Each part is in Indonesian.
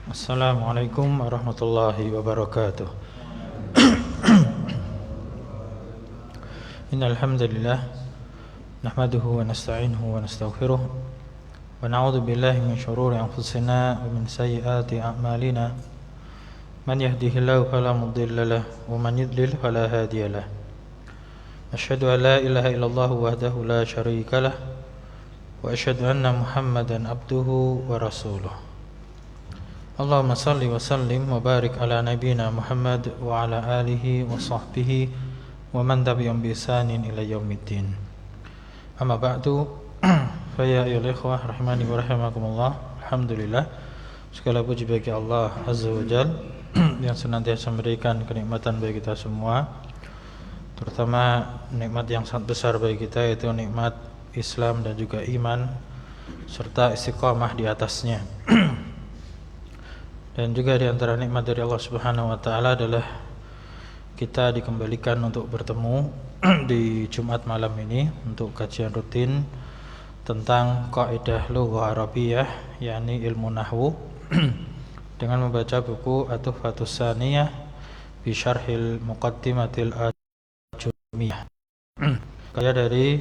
Assalamualaikum warahmatullahi wabarakatuh. Innal hamdalillah nahmaduhu wa nasta'inuhu wa nastaghfiruh wa na'udzu billahi min shururi anfusina wa min sayyiati a'malina. Man yahdihillahu fala mudilla lahu wa man yudlil fala hadiya lahu. Asyhadu an la ilaha illallah wahdahu la syarika lah wa asyhadu anna Muhammadan abduhu wa rasuluh. Allahumma salli wa sallim wa barik ala nabiyyina Muhammad wa ala alihi wa sahbihi wa man tabi'ahum bi ihsanin ila yaumiddin. Amma ba'du, fa ya ayyuhal ikhwah rahimani wa rahimakumullah. Alhamdulillah, segala puji bagi Allah Azza wa Jalla yang senantiasa memberikan kenikmatan bagi kita semua, terutama nikmat yang sangat besar bagi kita, yaitu nikmat Islam dan juga iman serta istiqamah di atasnya. Dan juga di antara nikmat dari Allah Subhanahu wa taala adalah kita dikembalikan untuk bertemu di Jumat malam ini untuk kajian rutin tentang kaidah lughah Arabiyah, yakni ilmu nahwu, dengan membaca buku At-Tuhfatus Tsaniyah bi Syarhil Muqaddimatil Ajurumiyah karya dari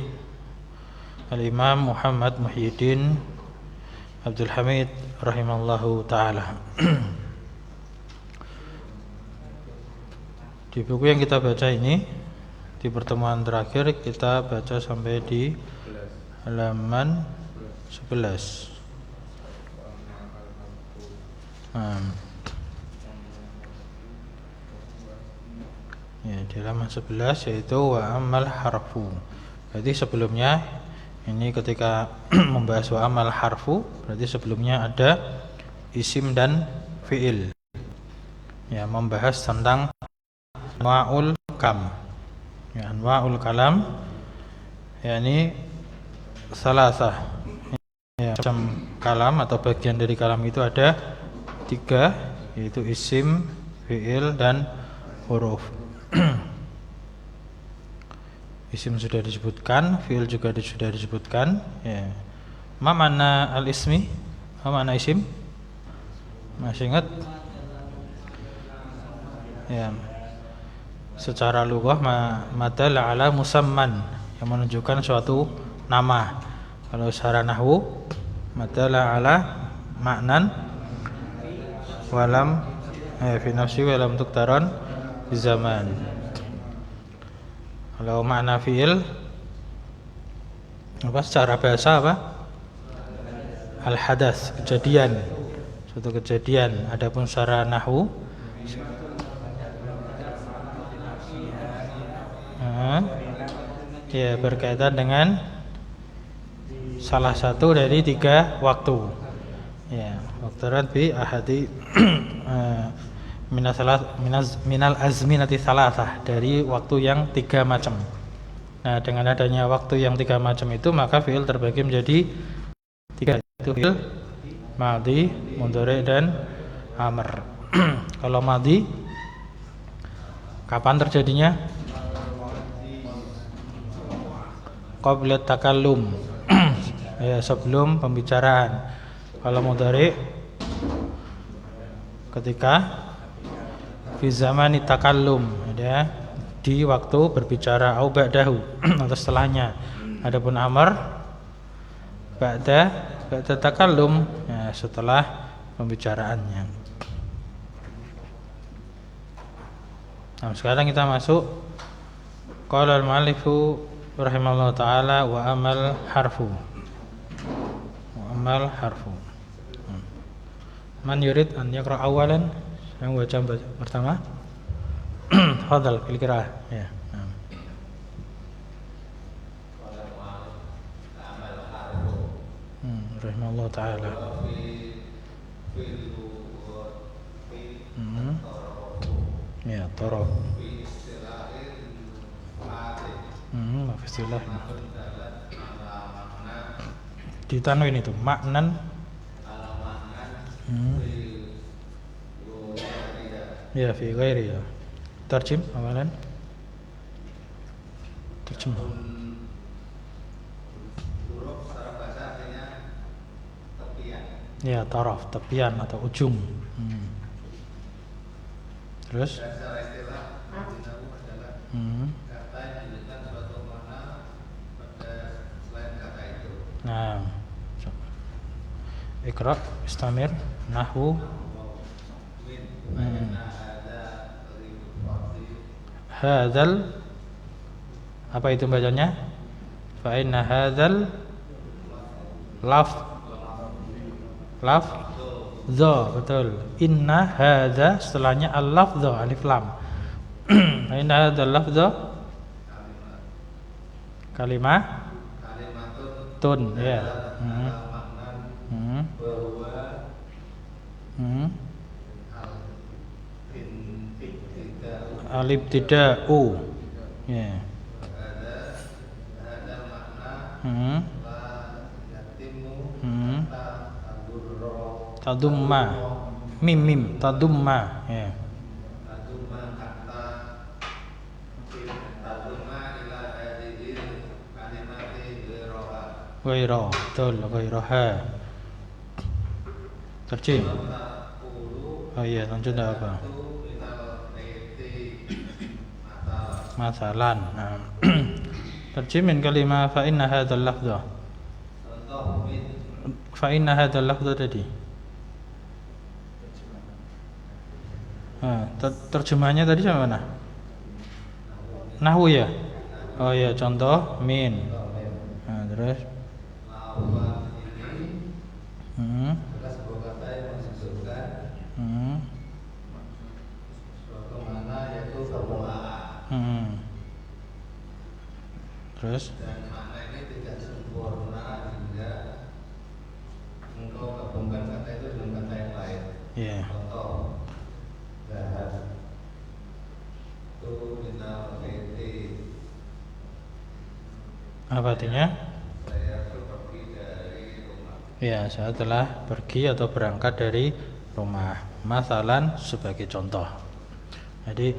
Al-Imam Muhammad Muhyiddin Abdul Hamid rahimallahu ta'ala. Di buku yang kita baca ini, di pertemuan terakhir kita baca sampai di halaman 11. Ya, di halaman 11 yaitu wa amal harfu. Berarti sebelumnya ini ketika membahas wa amal harfu, berarti sebelumnya ada isim dan fi'il. Ya, membahas tentang anwa'ul kam. Ya, anwa'ul kalam, yakni salasah. Ya, macam kalam atau bagian dari kalam itu ada 3, yaitu isim, fi'il dan huruf. Isim sudah disebutkan, fi'il juga sudah disebutkan. Ya. Ma makna al-ismi? Ma makna isim? Masih ingat? Ya. Secara lughah madalla ala musamman, yang menunjukkan suatu nama. Kalau secara nahwu madalla ala maknan walam fi nafsi walam tuktaron di zaman. Kalau makna fi'il apa secara bahasa apa? Al-hadas, kejadian, suatu kejadian. Adapun secara nahwu ya berkaitan dengan salah satu dari 3 waktu. Ya, waktaran bi ahadi minal azminati salasah, dari waktu yang 3 macam. Nah, dengan adanya waktu yang 3 macam itu, maka fi'il terbagi menjadi 3, yaitu fi'il madhi, mudhari dan amr. Kalau madhi, kapan terjadinya? Qabla takallum, ya, sebelum pembicaraan. Kalau mudhari, ketika fi zamani takallum, ya, di waktu berbicara, au ba'dahu, atau setelahnya. Adapun amr, ba'da takallum, ya, setelah pembicaraannya. Nah, sekarang kita masuk qala al-mu'allifu rahimahullah ta'ala wa amal harfu. Wa amal harfu. Man yurid an yaqra awalan? Yang baca pertama. Fadhal kira-kira ya. Rahimahullah ta'ala. Ya, tara. Istilah. Di tanwin itu maknan. Ya, fi ghairi ya. Tarjim awalan. Tarjim. Huruf secara bahasa artinya tepian. Ya, taraf, tepian atau ujung. Terus? Secara istilah Nahu adalah kata yang menunjukkan suatu makna pada selain kata itu. Nah, Iqra, istamir, nahwu. Hadzal, apa itu bacanya? Fa inna hadzal lafdho, betul. Inna hadza setelahnya al-lafdho, alif lam. Fa inna hadzal lafdho kalimatun, ya. Al-ibtida'u, ya. Tadumma, mim tadumma, ya. Tadumma kata tadumma ila hadhihi kalimati Ghairah, betul, ghairaha. Terjem. Oh iya, lanjut apa? Masalan. Nah. Terjemin kalimah fa inna hadzal lafdha. Fa inna hadzal lafdha tadi. Terjemahnya tadi sama mana? Nahwu ya? Oh iya, contoh min. Nah, terus adalah sebuah kata yang menunjukkan suatu makna yaitu permulaan. Terus Dan makna ini tidak sempurna hingga engkau gabungkan kata itu dengan kata yang lain. yeah. Contoh zahab tu minal baiti, apa artinya? saya pergi dari rumah. Ya, saya telah pergi atau berangkat dari rumah. Masalan sebagai contoh. Jadi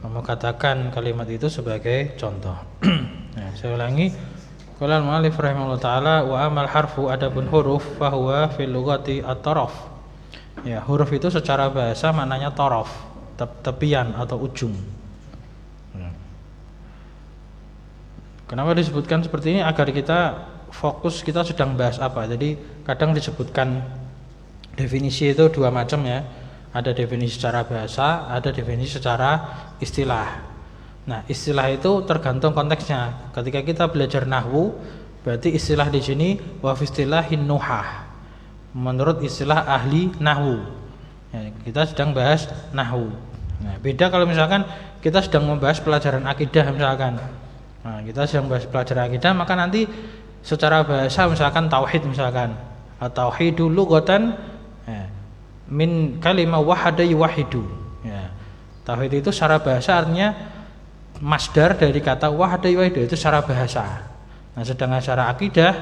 kamu katakan kalimat itu sebagai contoh. Nah, saya ulangi. Qala al-mu'allif rahimahullah taala wa amal harfu adapun huruf fahuwa fil lughati at-taraf. Ya, huruf itu secara bahasa maknanya taraf, tepian atau ujung. Kenapa disebutkan seperti ini? Agar kita fokus kita sedang bahas apa. Jadi kadang disebutkan definisi itu dua macam ya. Ada definisi secara bahasa, ada definisi secara istilah. Nah, istilah itu tergantung konteksnya. Ketika kita belajar nahwu, berarti istilah di sini wa fi istilahin nuhah. Menurut istilah ahli nahwu. Ya, kita sedang bahas nahwu. Nah, beda kalau misalkan kita sedang membahas pelajaran akidah misalkan. Nah, kita sedang bahas pelajaran akidah, maka nanti secara bahasa misalkan tauhid misalkan. Tauhidu lughatan min kalimah wahada yuwahidu. Ya. Tauhid itu secara bahasa artinya masdar dari kata wahada yuwahidu, itu secara bahasa. Nah, sedangkan secara akidah,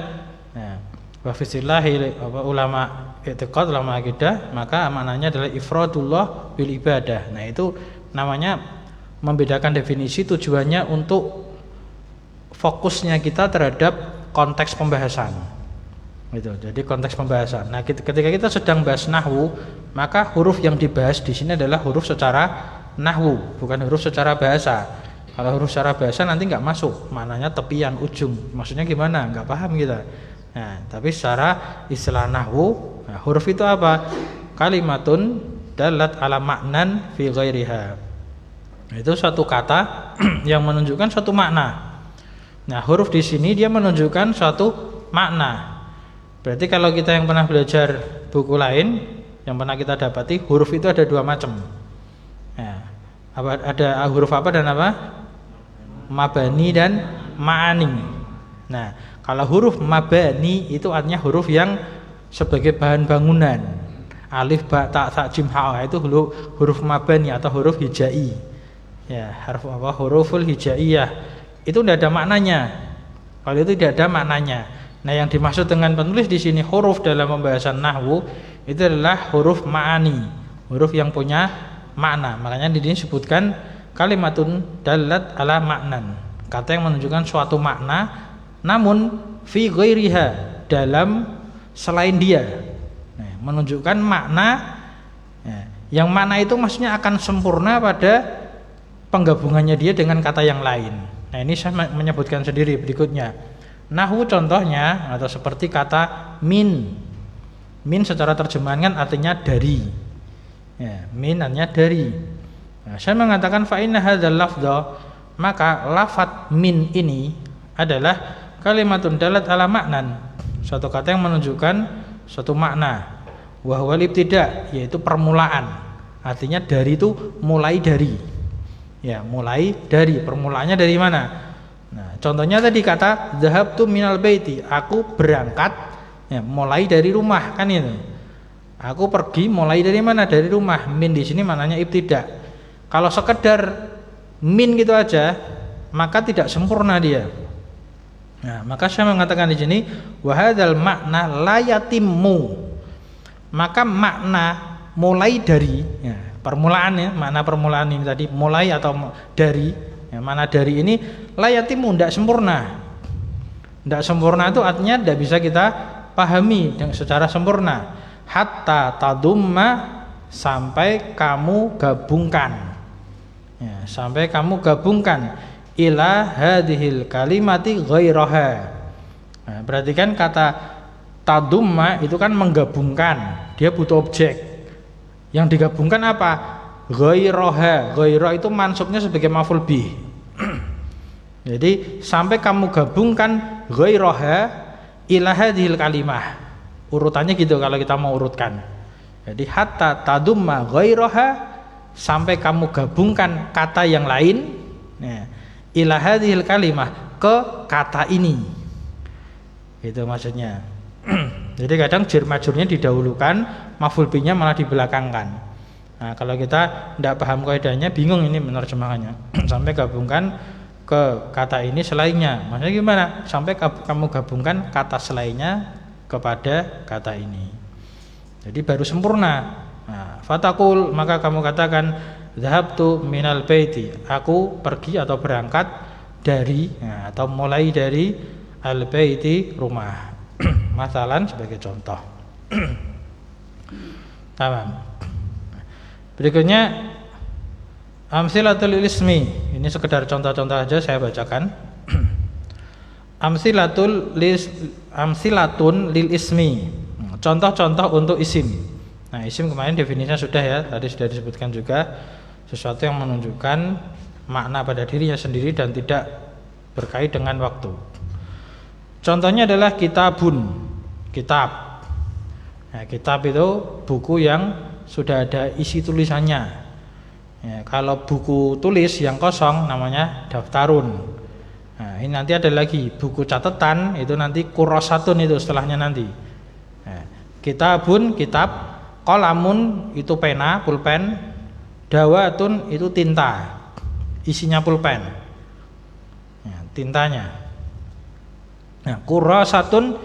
wa fisillahi ulama i'tiqad, ulama akidah, maka maknanya adalah ifradullah bil ibadah. Nah, itu namanya membedakan definisi, tujuannya untuk fokusnya kita terhadap konteks pembahasan. Gitu. Jadi konteks pembahasan. Nah, ketika kita sedang bahas nahwu, maka huruf yang dibahas di sini adalah huruf secara nahwu, bukan huruf secara bahasa. Kalau huruf secara bahasa nanti nggak masuk, maknanya tepian, ujung. Maksudnya gimana? Nggak paham kita. Nah, tapi secara istilah nahwu, nah, huruf itu apa? Kalimatun dalat ala maknan fi ghairiha. Itu satu kata yang menunjukkan suatu makna. Nah, huruf di sini dia menunjukkan suatu makna. Berarti kalau kita yang pernah belajar buku lain, yang pernah kita dapati, huruf itu ada dua macam. Ya, ada huruf apa dan apa? Mabani dan ma'ani. Nah, kalau huruf mabani itu artinya huruf yang sebagai bahan bangunan. Alif, ba, ta, sa, jim, ha, itu huruf mabani atau huruf hijai. Ya, huruful hijaiyah. Itu tidak ada maknanya. Kalau itu tidak ada maknanya. Nah, yang dimaksud dengan penulis di sini huruf dalam pembahasan nahwu itu adalah huruf ma'ani, huruf yang punya makna. Makanya di sini disebutkan kalimatun dalat ala maknan, kata yang menunjukkan suatu makna, namun fi ghairiha, dalam selain dia. Nah, menunjukkan makna Yang mana itu maksudnya akan sempurna pada penggabungannya dia dengan kata yang lain. Nah, ini saya menyebutkan sendiri berikutnya. Nahwu contohnya atau seperti kata min. Min secara terjemahan kan artinya dari. Ya, min artinya dari. Nah, saya mengatakan fa inna hadzal lafdha, maka lafadz min ini adalah kalimatun dalat ala maknan, suatu kata yang menunjukkan suatu makna. Wa huwal ibtida, yaitu permulaan. Artinya dari itu mulai dari. Ya, mulai dari, permulaannya dari mana? Nah, contohnya tadi kata dhahabtu minal baiti, aku berangkat ya, mulai dari rumah, kan itu. Aku pergi mulai dari mana? Dari rumah. Min di sini maknanya ibtida. Kalau sekedar min gitu aja, maka tidak sempurna dia. Nah, maka saya mengatakan di sini wa hadzal makna la yatimmu. Maka makna mulai dari ya, permulaan ya, makna permulaan ini tadi mulai atau dari ya, makna dari ini la yatimmu, tidak sempurna. Tidak sempurna itu artinya tidak bisa kita pahami dengan secara sempurna. Hatta tadumma, sampai kamu gabungkan ya, sampai kamu gabungkan ila hadhil kalimati ghairaha. Nah, berarti kan kata tadumma itu kan menggabungkan, dia butuh objek. Yang digabungkan apa? Ghairaha. Ghairah itu mansubnya sebagai maf'ul bih. Jadi sampai kamu gabungkan ghairaha ila hadhil kalimah. Urutannya gitu kalau kita mau urutkan. Jadi hatta tadumma ghairaha, sampai kamu gabungkan kata yang lain ya, ila hadhil kalimah, ke kata ini. Itu maksudnya. Jadi kadang jar majrurnya didahulukan, maf'ul bihnya malah dibelakangkan. Nah, kalau kita tidak paham kaidahnya, bingung ini menerjemahkannya. Sampai gabungkan ke kata ini selainnya. Maksudnya gimana? Sampai kamu gabungkan kata selainnya kepada kata ini. Jadi baru sempurna. Nah, fatakul, maka kamu katakan dhahabtu minal baiti, aku pergi atau berangkat dari ya, atau mulai dari al baiti, rumah. Masalan sebagai contoh. Tamam. Berikutnya amsilatul ismi. Ini sekedar contoh-contoh aja saya bacakan. Amsilatun lil ismi. Contoh-contoh untuk isim. Nah, isim kemarin definisinya sudah ya, tadi sudah disebutkan juga, sesuatu yang menunjukkan makna pada dirinya sendiri dan tidak berkait dengan waktu. Contohnya adalah kitabun, kitab. Nah, kitab itu buku yang sudah ada isi tulisannya. Ya, kalau buku tulis yang kosong namanya daftarun. Nah, ini nanti ada lagi buku catatan, itu nanti kurosatun, itu setelahnya nanti. Nah, kitabun, kitab. Qalamun itu pena, pulpen. Dawatun itu tinta, isinya pulpen ya, tintanya. Nah, kurosatun,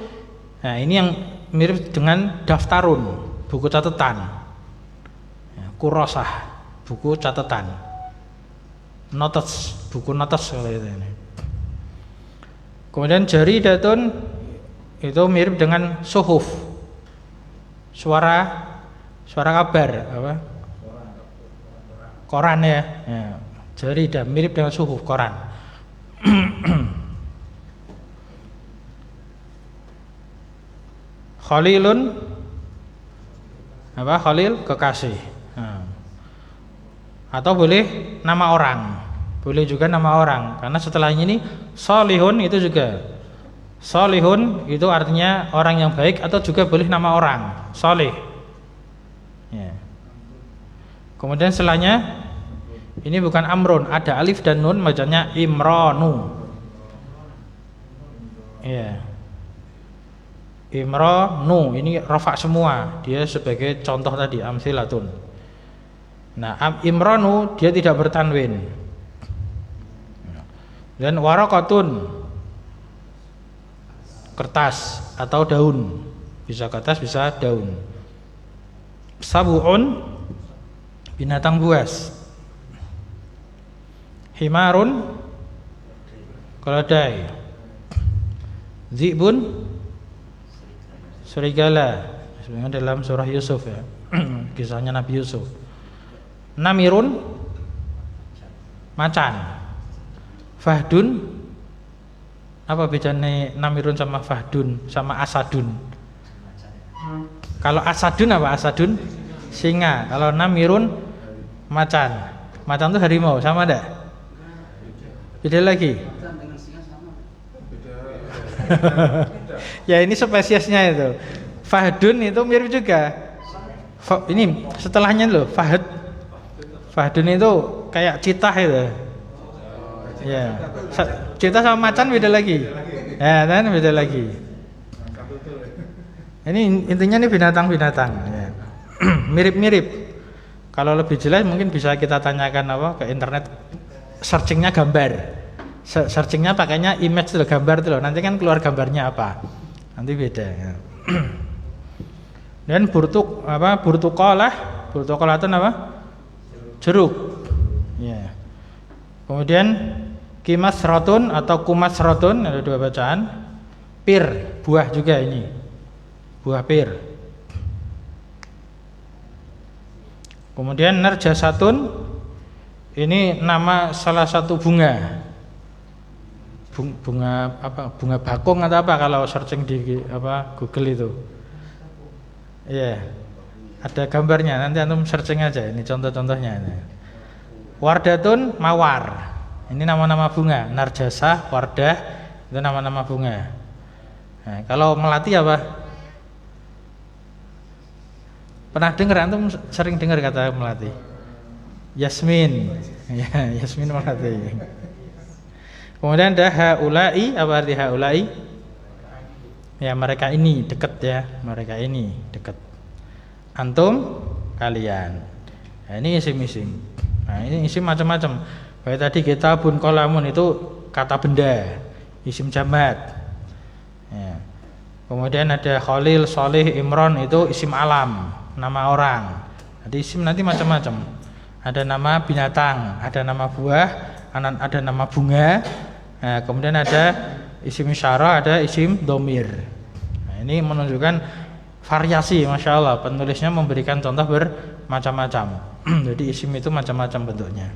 nah ini yang mirip dengan daftarun, buku catatan ya, kurosah, buku catatan. Notes, buku notes seperti ini. Kemudian jaridatun itu mirip dengan suhuf, suara kabar, apa? Koran ya. Ya. Jaridah mirip dengan suhuf, koran. Khalilun, apa? Khalil, kekasih. Nah. Atau boleh nama orang, boleh juga nama orang, karena setelahnya ini solihun itu juga. Solihun itu artinya orang yang baik, atau juga boleh nama orang, solih ya. Kemudian setelahnya ini bukan amrun, ada alif dan nun, bacanya imronu ya. Imronu ini rafa semua, dia sebagai contoh tadi amsilatun. Nah, imronu dia tidak bertanwin. Dan waraqatun kertas atau daun, bisa kertas bisa daun. Sabuun binatang buas. Himarun keledai. Dzibun serigala, sebenarnya dalam surah Yusuf ya. Kisahnya Nabi Yusuf. Namirun macan. Fahdun apa bedanya namirun sama fahdun sama asadun? Kalau asadun apa? Asadun singa. Kalau namirun macan. Macan itu harimau, sama enggak? Beda lagi. Ya ini spesiesnya itu. Fahdun itu mirip juga. Ini setelahnya loh, Fahdun itu kayak citah itu. Ya. Citah sama macan beda lagi. Ya, kan beda lagi. Ini intinya nih binatang-binatang ya. Mirip-mirip. Kalau lebih jelas mungkin bisa kita tanyakan apa ke internet, searchingnya gambar. Searchingnya pakainya image loh, gambar itu loh. Nanti kan keluar gambarnya apa. Nanti beda ya. Dan burtukolah itu apa? Jeruk. Ya. Kemudian kimasrotun atau kumasrotun, ada dua bacaan. Pir, buah juga ini. Buah pir. Kemudian narjasatun, ini nama salah satu bunga. Bunga apa? Bunga bakung atau apa kalau searching di apa Google itu. Iya. Ada gambarnya, nanti antum searching aja. Ini contoh-contohnya. Wardatun, mawar. Ini nama-nama bunga. Narjasah, wardah, itu nama-nama bunga. Nah, kalau melati apa? Pernah dengar antum sering dengar kata melati? Yasmin. Ya, yasmin melati. Kemudian ada haulai, apa arti haulai? Ya, mereka ini dekat ya, mereka ini dekat. Antum, kalian. Nah, ini isim-isim. Nah, ini isim macam-macam. Kayak tadi kitabun qalamun itu kata benda, isim jamat. Ya. Kemudian ada Khalil, Salih, Imron itu isim alam, nama orang. Jadi isim nanti macam-macam. Ada nama binatang, ada nama buah, ada nama bunga. Nah, kemudian ada isim isyarah, ada isim domir. Nah, ini menunjukkan variasi, masya Allah. Penulisnya memberikan contoh bermacam-macam. Jadi isim itu macam-macam bentuknya.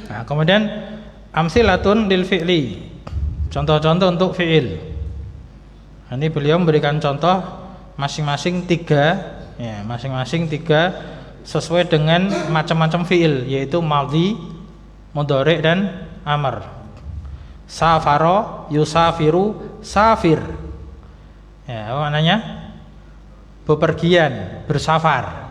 Nah, kemudian amsilatun lil fi'li, contoh-contoh untuk fi'il. Nah, ini beliau memberikan contoh masing-masing tiga sesuai dengan macam-macam fi'il, yaitu madhi, mudhari' dan amr. Safaro, yusafiru, safir. Ya, apa maknanya? Bepergian, bersafar.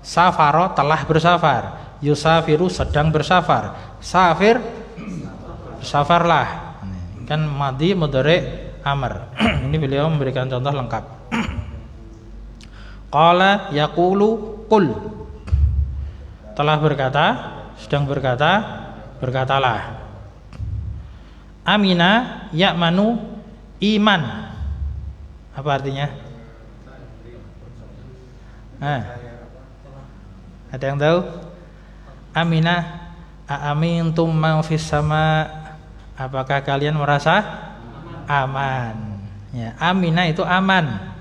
Safaro telah bersafar, yusafiru sedang bersafar, safir bersafarlah. Kan madhi, mudhari', amr. Ini beliau memberikan contoh lengkap. Qala yaqulu qul, telah berkata, sedang berkata, berkatalah. Amina ya'manu, iman. Apa artinya? Ada yang tahu? Amina, a'amintum man fis sama, apakah kalian merasa aman? Ya, amina itu aman.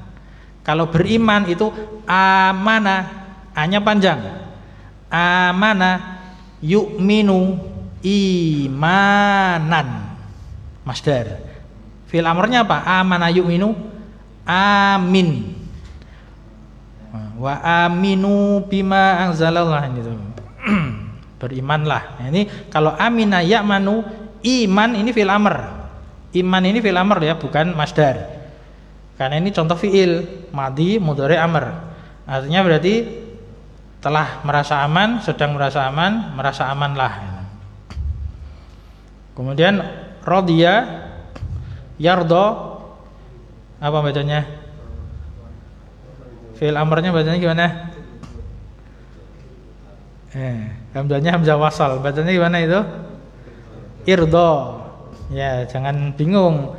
Kalau beriman itu amana, A-nya panjang. Amana yu'minu imanan. Masdar. Fi'il amrnya apa? Amana yu'minu amin. Wa aminu bima anzalallah, itu. Berimanlah. Nah, ini kalau amina ya'manu, iman ini fi'il amr. Iman ini fi'il amr ya, bukan masdar. Karena ini contoh fi'il, madhi, mudhari', amr. Artinya berarti telah merasa aman, sedang merasa aman, merasa amanlah. Kemudian radiya, yardo, apa bacanya? Fi'il amrnya bacanya gimana? Hamzahnya hamzah wasal, bacanya gimana itu? Irdo. Ya, jangan bingung.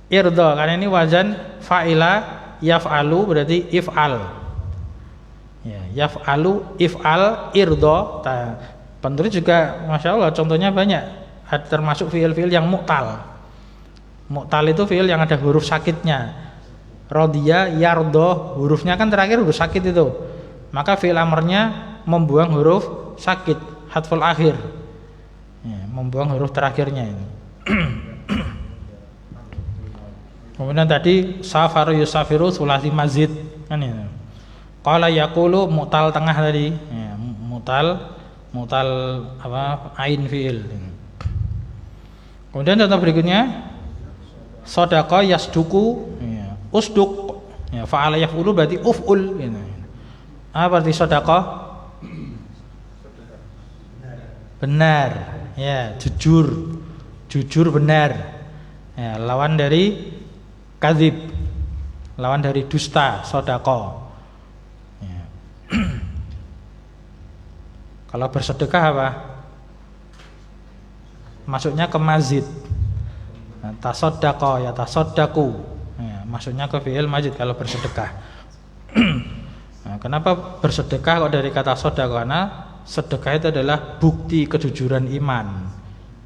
Irdo, karena ini wazan fa'ila yaf'alu, berarti if'al. Ya, yaf'alu, if'al, irdo. Penulis juga masya Allah contohnya banyak. Termasuk fi'il-fi'il yang mu'tal. Mu'tal itu fi'il yang ada huruf sakitnya. Rodiya, yardo, hurufnya kan terakhir huruf sakit itu. maka fi'il amrnya membuang huruf sakit, hadful akhir, ya, membuang huruf terakhirnya ini. Kemudian tadi safaru yusafiru sulasi mazid kan ini. Qala yaqulu mu'tal tengah tadi, ya, mu'tal apa ain fi'il. Kemudian contoh berikutnya sadaqa yasduku, ya, usduk, ya, fa'ala yaf'ulu berarti uf'ul gitu. Apa arti sadaqa? Benar, ya, jujur benar, ya, lawan dari kadzib, lawan dari dusta, sodako, ya. Kalau bersedekah apa? Masuknya ke mazid, nah, tasodako ya tasodaku, ya, masuknya ke fi'il mazid kalau bersedekah. Nah, kenapa bersedekah kok dari kata sodako? Karena sedekah itu adalah bukti kejujuran iman.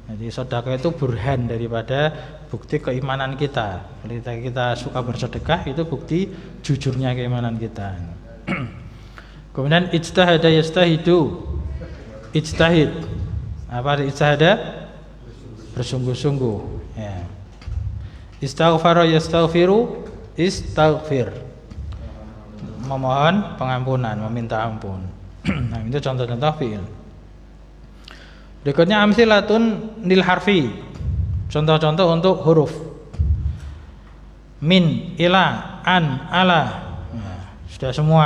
Jadi sedekah itu burhan daripada bukti keimanan kita. Ketika kita suka bersedekah itu bukti jujurnya keimanan kita. Kemudian ijtahada yastahidu. Ijtahid. Apa ijtahada? Bersungguh-sungguh, ya. Istaghfara yastaghfiru, istaghfir. Memohon pengampunan, meminta ampun. Nah, itu contoh-contoh fi'il. Berikutnya amsilatun lil harfi. Contoh-contoh untuk huruf. Min, ila, an, ala. Nah, sudah semua.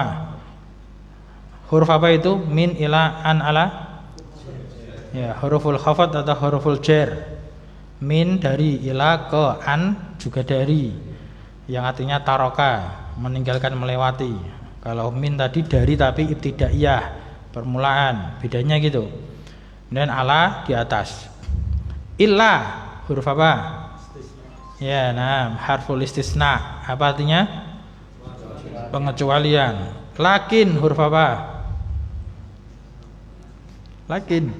Huruf apa itu? Min, ila, an, ala. Ya, huruful khafat atau huruful jar. Min dari ila ke an juga dari, yang artinya taroka, meninggalkan, melewati. Kalau min tadi dari tapi ibtidaiyah, permulaan, bedanya gitu. Dan ala di atas. Illa huruf apa? Ya, nah, harful istisna. Apa artinya? Pengecualian. Lakin huruf apa? Lakin.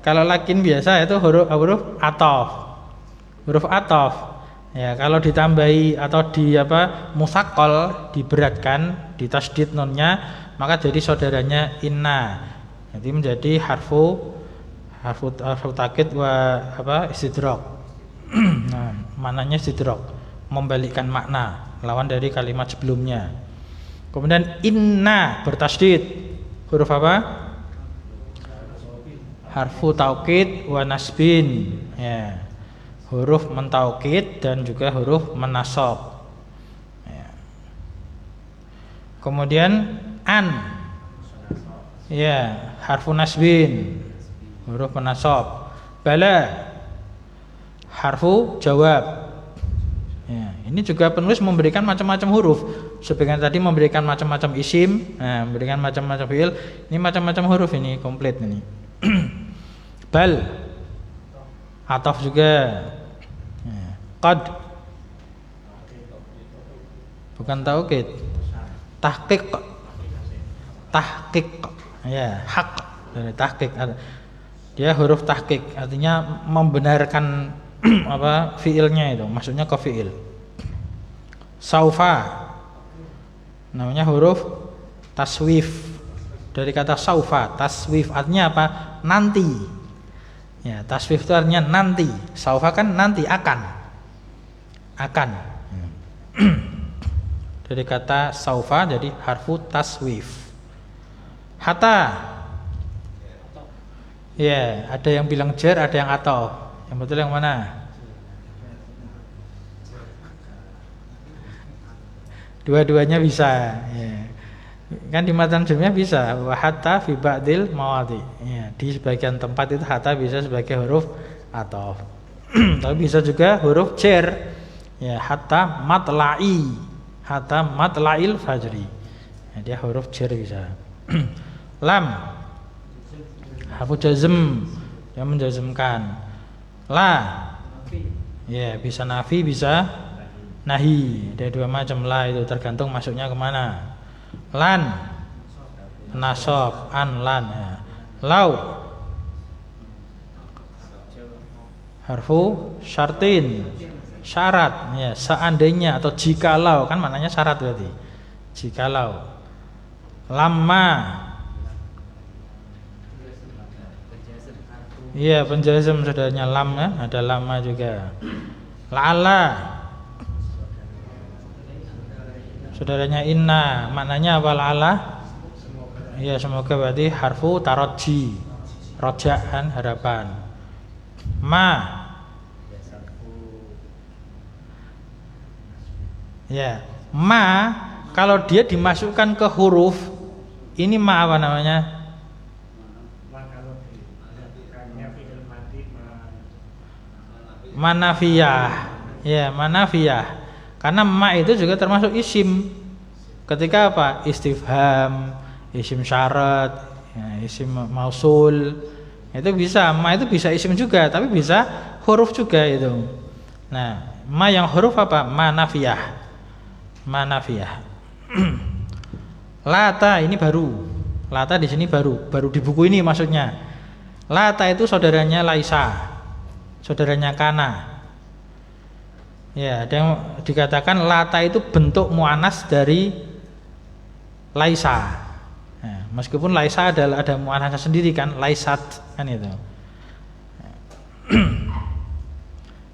Kalau lakin biasa itu huruf atof. Huruf atof. Ya, kalau ditambahi atau di apa musaqqal, diberatkan, ditasdid nunnya, maka jadi saudaranya inna. Jadi menjadi harfu taukid wa apa istidrak. Nah, maknanya istidrak, membalikkan makna lawan dari kalimat sebelumnya. Kemudian inna bertasdid. Huruf apa? Harfu taukid wa nasbin. Ya. Huruf mentaukid dan juga huruf menasab, ya. Kemudian an, ya, harfu nasbin, huruf menasab. Bala, harfu jawab, ya. Ini juga penulis memberikan macam-macam huruf. Sebagian tadi memberikan macam-macam isim, nah, memberikan macam-macam fi'il. Ini macam-macam huruf, ini komplit ini. Bal, ataf juga. Qad, bukan taukid, tahqiq, ya, hak dari tahqiq. Dia huruf tahqiq, artinya membenarkan apa fiilnya itu, maksudnya ke fiil. Saufa, namanya huruf taswif, dari kata saufa. Taswif artinya apa? Nanti. Ya, taswif itu artinya nanti. Saufa kan nanti, akan. Dari kata saufa jadi harfu taswif. Hatta, ya, ada yang bilang jar, ada yang atau. Yang betul yang mana? Dua-duanya bisa, ya. Kan di matan jumnya bisa wa hatta fi ba'dil mawadi, ya, di sebagian tempat itu hatta bisa sebagai huruf atau tapi bisa juga huruf jar, ya, hatta matla'il fajri, ya, dia huruf jar bisa. Lam, harfu jazm, yang menjazmkan. La, ya, bisa nafi bisa nahi, ada dua macam. La itu tergantung masuknya kemana. Lan, nasab, an, lan, ya. Lau, harfu syartin, syarat ya, seandainya atau jikalau, kan maknanya syarat berarti. Jikalau. Lama. Iya, penjazm saudaranya lam kan, ada lama juga. La'alla. Saudaranya inna, maknanya apa la'alla? Iya, semoga berarti harfu taraji. Rojak kan, harapan. Ma. Ya, ma kalau dia dimasukkan ke huruf ini ma apa namanya? Manafiyah. Ya, manafiyah. Karena ma itu juga termasuk isim. Ketika apa? Istifham, isim syarat, ya, isim mausul. Itu bisa, ma itu bisa isim juga, tapi bisa huruf juga itu. Nah, ma yang huruf apa? Manafiyah. Manafiyah. Lata ini baru. Lata di sini baru di buku ini maksudnya. Lata itu saudaranya Laisa. Saudaranya Kana. Ya, ada yang dikatakan Lata itu bentuk muannas dari Laisa. Nah, meskipun Laisa ada muannasnya sendiri kan, Laisat kan itu.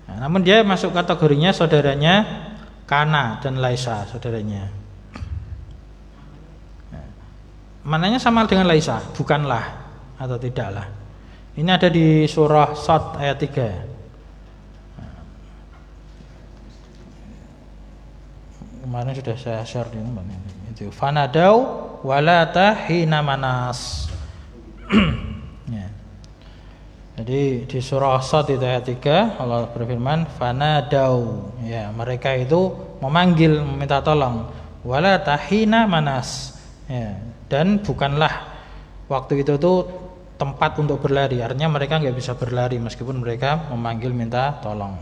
Nah, namun dia masuk kategorinya saudaranya Kana dan Laisa, saudaranya. Mananya sama dengan Laisa, bukanlah atau tidaklah. Ini ada di surah Shad ayat 3. Kemarin sudah saya share di tempat ini. Itu fanadau walata hina manas. Ya. Jadi di surah Shad itu ayat 3 Allah berfirman fanadau. Ya, mereka itu memanggil, meminta tolong. Walata hina manas. Ya, dan bukanlah waktu itu tuh tempat untuk berlari, artinya mereka nggak bisa berlari meskipun mereka memanggil minta tolong.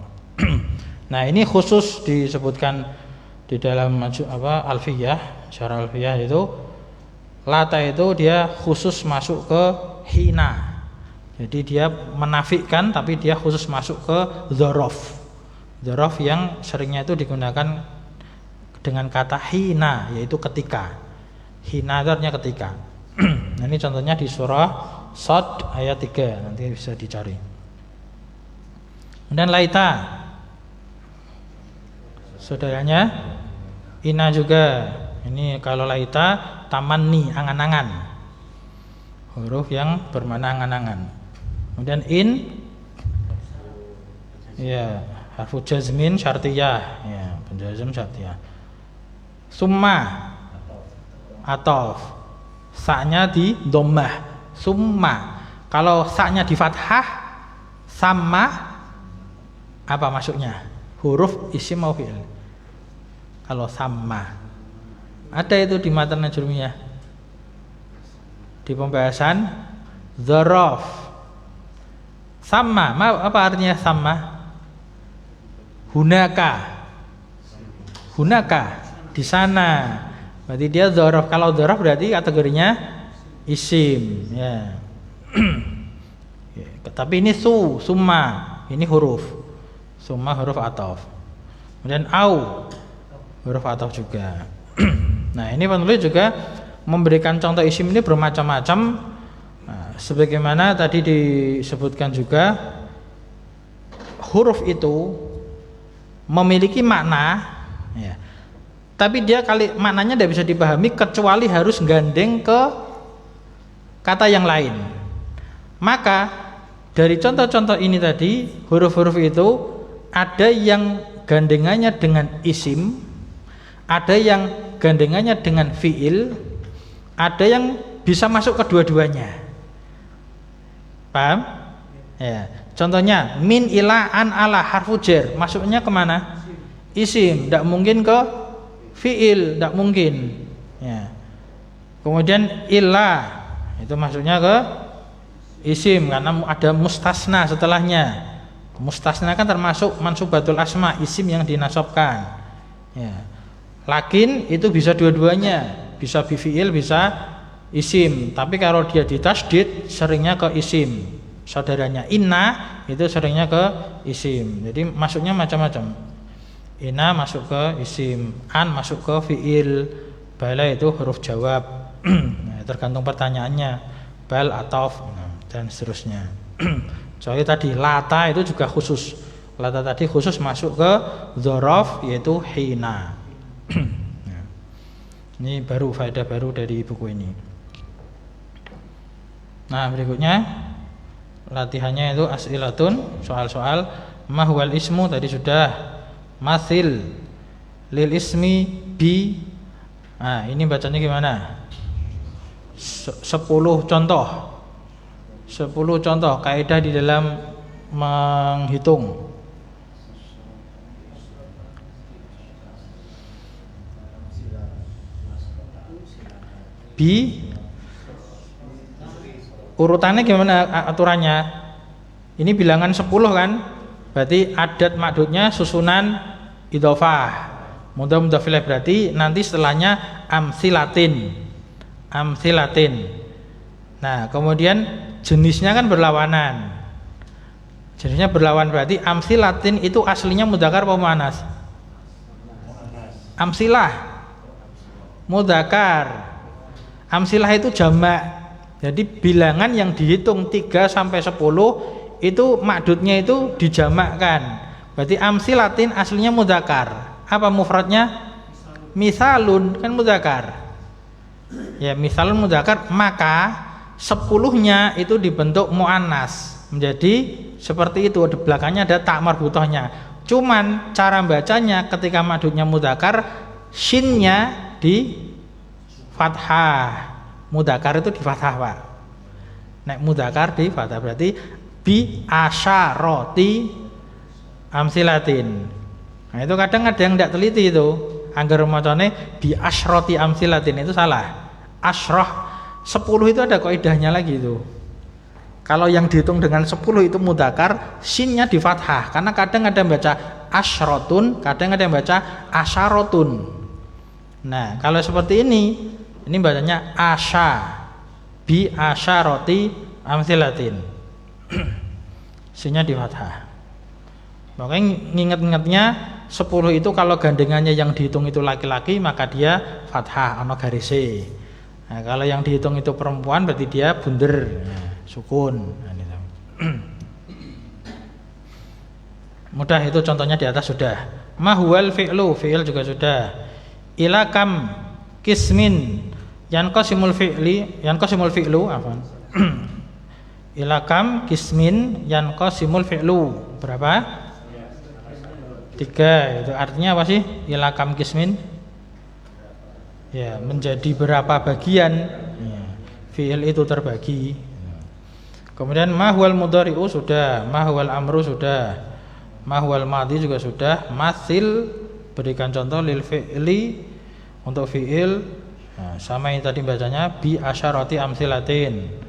Nah, ini khusus disebutkan di dalam alfiyah, syarah alfiyah itu lata itu dia khusus masuk ke hina. Jadi dia menafikan tapi dia khusus masuk ke dzaraf. Dzaraf yang seringnya itu digunakan dengan kata hina, yaitu ketika. Hina itu artinya ketika. Nah, ini contohnya di surah Shad ayat 3, nanti bisa dicari. Dan laita saudaranya ina juga. Ini kalau laita tamanni, angan-angan, huruf yang bermakna angan-angan. Kemudian in ya, harfu jazmin syartiyah, ya, penjazm syartiyah. Summa atof, sa-nya di dhammah. Summa, kalau sa-nya di fathah, sama apa maksudnya? Huruf isim mau fi'il. Kalau sama, ada itu di matan najrumiyah di pembahasan dzaraf. Sama, apa artinya sama? Hunaka di sana. Berarti dia dzaraf. Kalau dzaraf berarti kategorinya isim, ya. Tapi ini summa, ini huruf. Summa huruf ataf. Kemudian au, huruf ataf juga. Nah, ini penulis juga memberikan contoh isim ini bermacam-macam. Nah, sebagaimana tadi disebutkan juga, huruf itu memiliki makna, ya. Tapi dia maknanya tidak bisa dipahami kecuali harus gandeng ke kata yang lain. Maka dari contoh-contoh ini tadi, huruf-huruf itu ada yang gandengannya dengan isim, ada yang gandengannya dengan fiil, ada yang bisa masuk kedua-duanya. Paham? Ya. Contohnya min ila an ala harfu jar, masuknya kemana? Isim, tidak mungkin ke fiil, tidak mungkin. Ya. Kemudian ila itu masuknya ke isim karena ada mustasna setelahnya. Mustasna kan termasuk mansubatul asma, isim yang dinasabkan. Ya. Lakin itu bisa dua-duanya, bisa bifiil, bisa isim. Tapi kalau dia ditasdid seringnya ke isim. Saudaranya inna itu seringnya ke isim. Jadi masuknya macam-macam. Ina masuk ke isim, an masuk ke fiil, bala itu huruf jawab. Nah, tergantung pertanyaannya, bal, atof, dan seterusnya. Soalnya tadi lata itu juga khusus. Lata tadi khusus masuk ke dzaraf yaitu hina. Ini baru faedah baru dari buku ini. Nah, berikutnya latihannya itu as'ilatun, soal-soal. Mahwal ismu tadi sudah. Mathil lil ismi bi. Nah, ini bacanya gimana? 10 contoh. 10 contoh kaidah di dalam menghitung. Bi urutannya gimana aturannya? Ini bilangan 10 kan? Berarti adat makdudnya susunan idhofah. Mudhaf ilaih, berarti nanti setelahnya amsilatin. Amsilatin. Nah, kemudian jenisnya kan berlawanan. Jenisnya berlawan, berarti amsilatin itu aslinya mudzakkar apa muannas? Amsilah mudzakkar. Amsilah itu jamak. Jadi bilangan yang dihitung 3 sampai 10 itu makdudnya itu dijamakkan. Berarti amsilatin aslinya mudzakkar. Apa mufradnya? Misalun, kan mudzakkar. Ya, misalun mudzakkar, maka 10-nya itu dibentuk muannas. Menjadi seperti itu, di belakangnya ada tak marbutohnya. Cuman cara bacanya ketika makdudnya mudzakkar, shinnya di fathah. Mudzakkar itu di fathah, Pak. Nek mudzakkar di fathah berarti bi asyaroti amsilatin. Nah, itu kadang ada yang tidak teliti itu. Angger macane bi asyroti amsilatin itu salah. Asyrah 10 itu ada kaidahnya lagi itu. Kalau yang dihitung dengan 10 itu mudzakkar, shinnya di fathah. Karena kadang ada yang baca asyrotun, kadang ada yang baca asyarotun. Nah, kalau seperti ini bacanya asya bi asyaroti amsilatin. Shinnya di fathah. Makanya nginget-ngingetnya 10 itu kalau gandengannya yang dihitung itu laki-laki maka dia fathah ana garise. Nah, kalau yang dihitung itu perempuan berarti dia bunder, sukun. Nah, gitu. Mudah, itu contohnya di atas sudah. Mahwal fi'lu, fi'il juga sudah. Ila kam kismin yanqasimul fi'lu afwan. Ila kam kismin yanqasimul fi'lu. Berapa? 3. Itu artinya apa sih? Ila kam kismin? Ya, menjadi berapa bagian? Ya, fi'il itu terbagi. Kemudian mahwal mudhari'u sudah, mahwal amru sudah, mahwal madhi juga sudah. Mathil, berikan contoh lil fi'li, untuk fi'il. Nah, sama yang tadi bacanya bi asyarati amsilatin.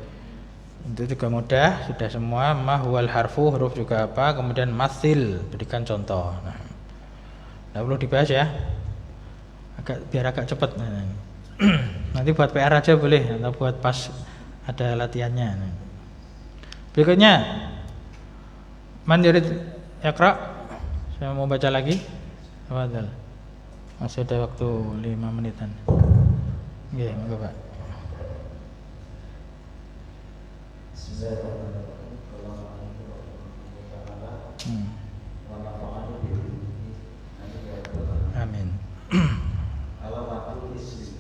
Itu juga mudah, sudah semua. Mahwal harfu, huruf juga apa. Kemudian mathil, berikan contoh. Nah, tidak perlu dibahas ya, biar agak cepat. Nanti buat PR aja boleh, atau buat pas ada latihannya. Berikutnya man yurid iqra. Saya mau baca lagi. Tafadhal. Masih ada waktu 5 menitan. Nggih, monggo Pak. Amin. Alamatul ismi.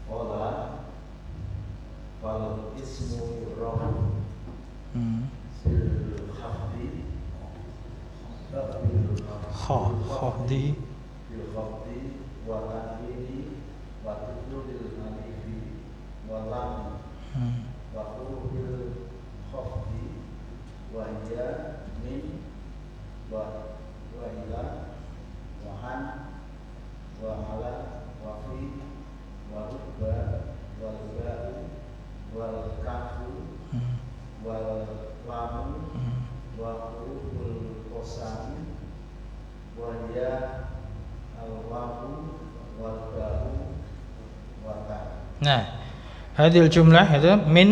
Qala fal ismu yurahu. Bil khafdi. Khafdi. Bil khafdi wa tanwini wa tudul alifi wa lam. Wa bil khafdi wa hiya min wa ila wa han wa ala wa fi wa rubba wal ba'u wal kafu wal lamu wa huruful qasam wa hiya al wawu wal ba'u wa ta. Nah, hadil jumlah itu min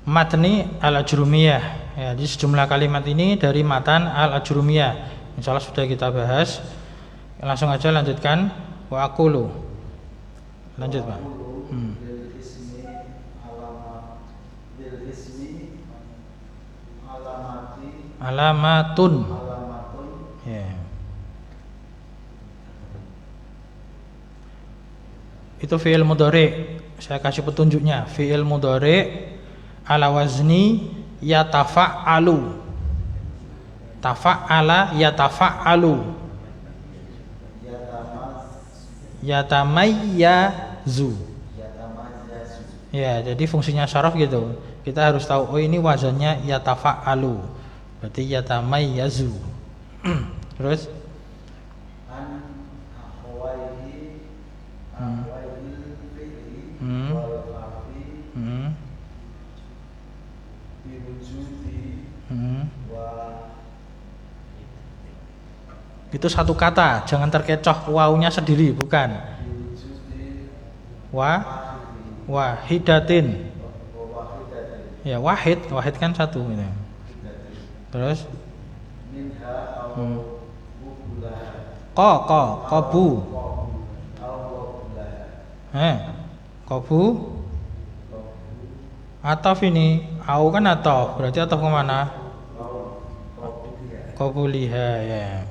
matni al-ajrumiyah. Ya, jadi sejumlah kalimat ini dari matan al-ajrumiyah. insyaallah sudah kita bahas. Langsung aja lanjutkan. Wa aqulu. Lanjut, Pak. Bil ismi Alamatun. alamatun Ya. Itu fi'il mudhari. Saya kasih petunjuknya. Fi'il mudhari ala wazni yatafa'alu. Tafa'ala yatafa'alu. Yatamayyazu. Ya, jadi fungsinya syaraf gitu. Kita harus tahu, oh ini wazannya yatafa'alu. Berarti yatamayyazu. Terus an akhwaihi fi'li Hmm. wal harfi biwujudi wa Itu satu kata, jangan terkecoh wawunya sendiri, bukan. biwujudi Wahidatin. wahidatin Ya, wahid kan satu gitu. Terus minha au kobu. qabu Kobu atau ini au kan atau berarti atau kemana? Kobuliha ya.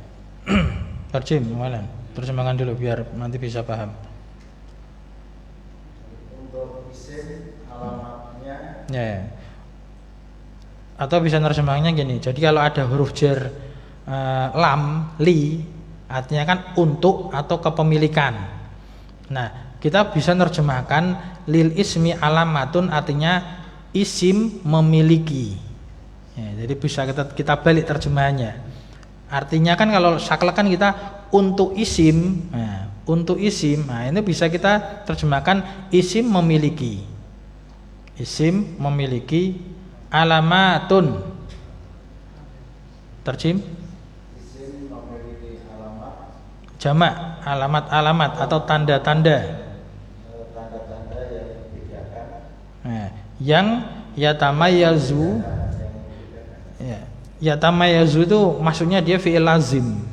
Terjem malam. Terjemahkan dulu biar nanti bisa paham. untuk isim alamatnya Ya. Atau bisa nerjemahnya gini. Jadi kalau ada huruf jar lam, li, artinya kan untuk atau kepemilikan. Nah, kita bisa nerjemahkan lil ismi alamatun, artinya isim memiliki. Ya, jadi bisa kita balik terjemahannya. Artinya kan kalau saklek kan kita untuk isim. Nah, untuk isim, nah ini bisa kita terjemahkan isim memiliki. Isim memiliki alamatun. Terjem isim memiliki alamat jamak, alamat-alamat atau tanda-tanda. tanda-tanda yang membedakan Nah, yang yatamayyazu, ya, yatamayyazu itu maksudnya dia fi'il lazim.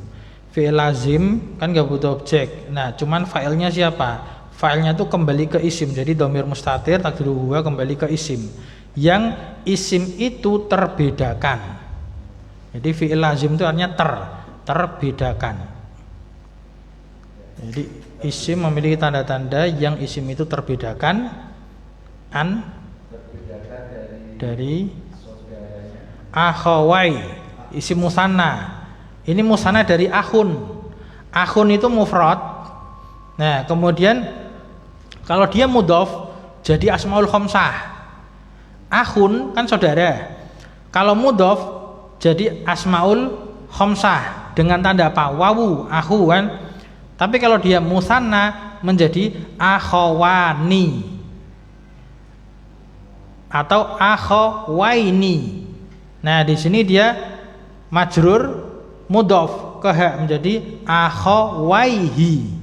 Fi'il lazim kan gak butuh objek. Nah, cuman fa'ilnya siapa? Fa'ilnya itu kembali ke isim. Jadi dhamir mustatir takdiru huwa kembali ke isim. Yang isim itu terbedakan. Jadi fi'il lazim itu artinya terbedakan. Jadi isim memiliki tanda-tanda yang isim itu terbedakan terbedakan dari saudaranya akhawai, isim musanna. Ini musanna dari akhun. Akhun itu mufrad. Nah, kemudian kalau dia mudhof jadi asmaul khamsah. Akhun kan saudara. Kalau mudhof jadi asmaul khamsah dengan tanda apa? Wawu, akhu kan. Tapi kalau dia musanna menjadi akhawani atau akhawaini. Nah, di sini dia majrur mudhof ke ha menjadi akhawaihi.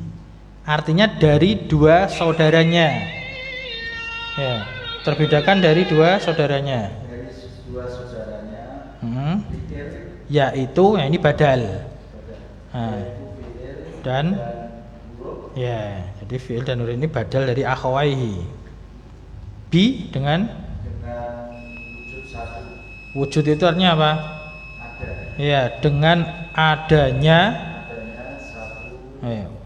Artinya dari dua saudaranya. Ya, terbedakan dari dua saudaranya. dari dua saudaranya pikir Yaitu, ya ini badal. Nah, fi'il dan huruf ya, jadi fi'il dan huruf ini badal dari akhawaihi. Bi dengan wujud satu wujud itu artinya apa? ada Ya, dengan adanya satu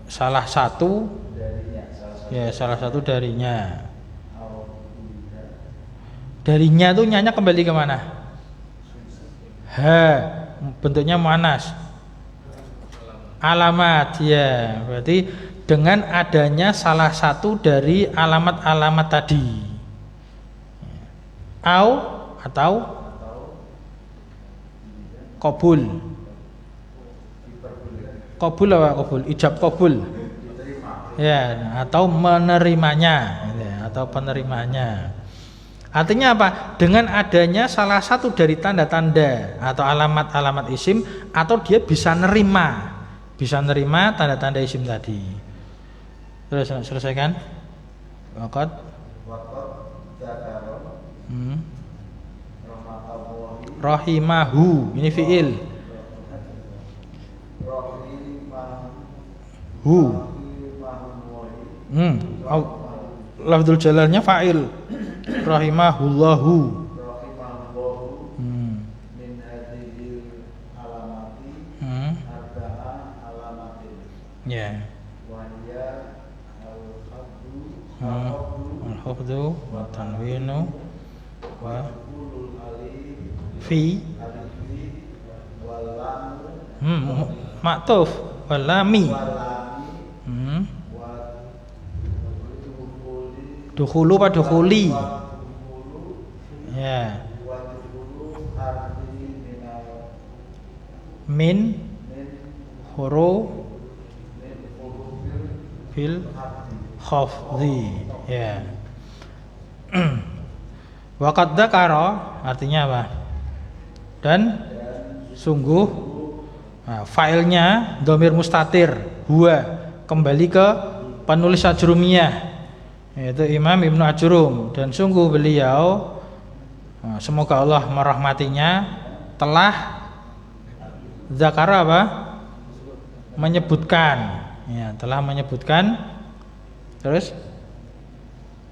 salah satu darinya salah satu darinya. aulia Darinya tuh nyanya kembali ke mana? Ha, bentuknya muannas. Alamat ya, berarti dengan adanya salah satu dari alamat-alamat tadi. Atau qabul. Qabul apa qabul? Ijab qabul. Ya, atau menerimanya, ya, atau penerimanya. Artinya apa? Dengan adanya salah satu dari tanda-tanda atau alamat-alamat isim, atau dia bisa nerima tanda-tanda isim tadi. Terus selesaikan. Waqad dzakara rahmatallahi rahimahu, ini fiil. hu. Lafdzul jalalnya fa'il. Rahimahullahu. Rahimahullahu min hadhil alamati arba'a alamatin. Ya. Wa hiya al-hafdu Al-hafdhu wa tanwinu wa dukhulul alif fi alifi wal lam maktuf wal lami. wal lami wa Dukhulu wa dukhuli. dukhulu Ya. wa dukhulu harfi minal Min min huruf min hurufil fil khafdhi. Ya. Wa qad dzakara artinya apa? Dan sungguh failnya dhamir mustatir huwa kembali ke penulis ajrumiyah yaitu Imam Ibnu Ajrum, dan sungguh beliau semoga Allah merahmatinya telah zakara apa? Menyebutkan, ya, telah menyebutkan terus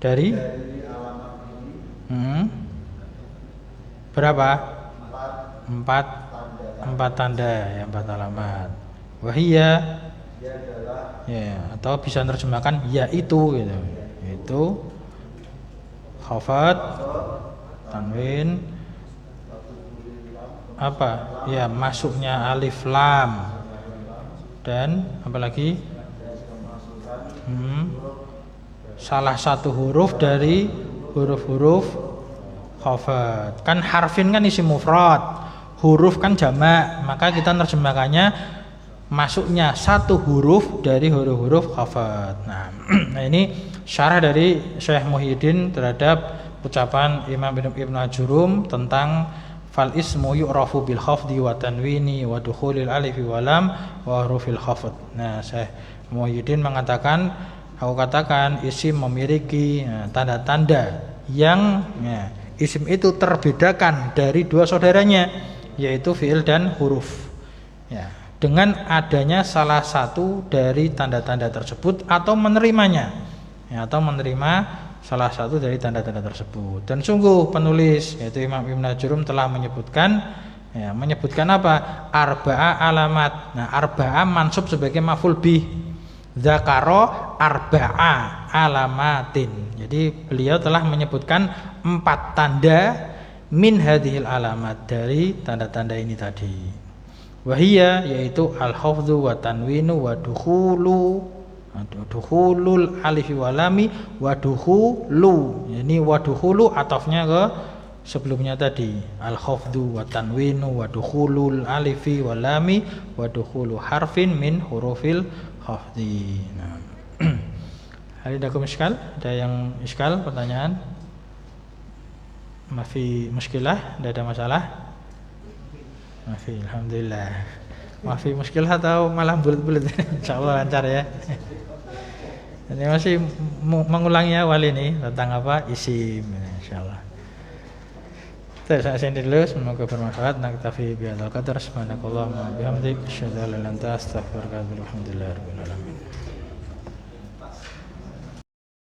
dari alamat ini berapa? empat Empat tanda, ya, 4 alamat. Wahia, dia adalah ya, atau bisa terjemahkan yaitu gitu. Itu khafat, tanwin, apa? Ya, masuknya alif lam dan apalagi salah satu huruf dari huruf-huruf khafat. Kan harfin kan isim mufrad, huruf kan jamak, maka kita terjemahkannya masuknya satu huruf dari huruf-huruf khafat. Nah, ini syarah dari Syekh Muhyiddin terhadap ucapan Imam Ibnu Ajrum tentang fal ismu yu'rafu bil khafdi wa tanwini wa dukhulil alifi wa lam wa hurufil khafd. Nah, Syekh Muhyiddin mengatakan, aku katakan isim memiliki tanda-tanda yang isim itu terbedakan dari dua saudaranya, yaitu fiil dan huruf. Ya, dengan adanya salah satu dari tanda-tanda tersebut atau menerimanya, ya, atau menerima salah satu dari tanda-tanda tersebut. Dan sungguh penulis yaitu Imam Ibnu Ajrum telah menyebutkan, ya, menyebutkan apa? Arba'a alamat. Nah, arba'a mansub sebagai maf'ul bih. Dzakara arba'a alamatin. Jadi beliau telah menyebutkan 4 tanda min hadhil alamat, dari tanda-tanda ini tadi. Wahia, yaitu al-hafdhu wa tanwinu wa dukhulul alifi walami wa dukhulu. Ini wa dukhulu atafnya ke sebelumnya tadi, al-hafdhu wa tanwinu wa dukhulul alifi walami wa dukhulu harfin min hurufil khafdi. Nah. Halidakum iskal? Ada yang iskal, pertanyaan? Mafi muskilah? Tidak ada masalah? Mafi, alhamdulillah. Mafi muskilah atau malah bulat-bulat? Insyaallah lancar ya. Ini masih mengulangi awal ini tentang apa? Isim, insyaallah. Saya sendiri dulu, semoga bermanfaat. Naktafi bihadzal qadar. Subhanakallahumma wa bihamdik, asyhadu an la ilaha illa anta, astaghfiruka wa atubu ilaik. Alhamdulillahirabbil alamin.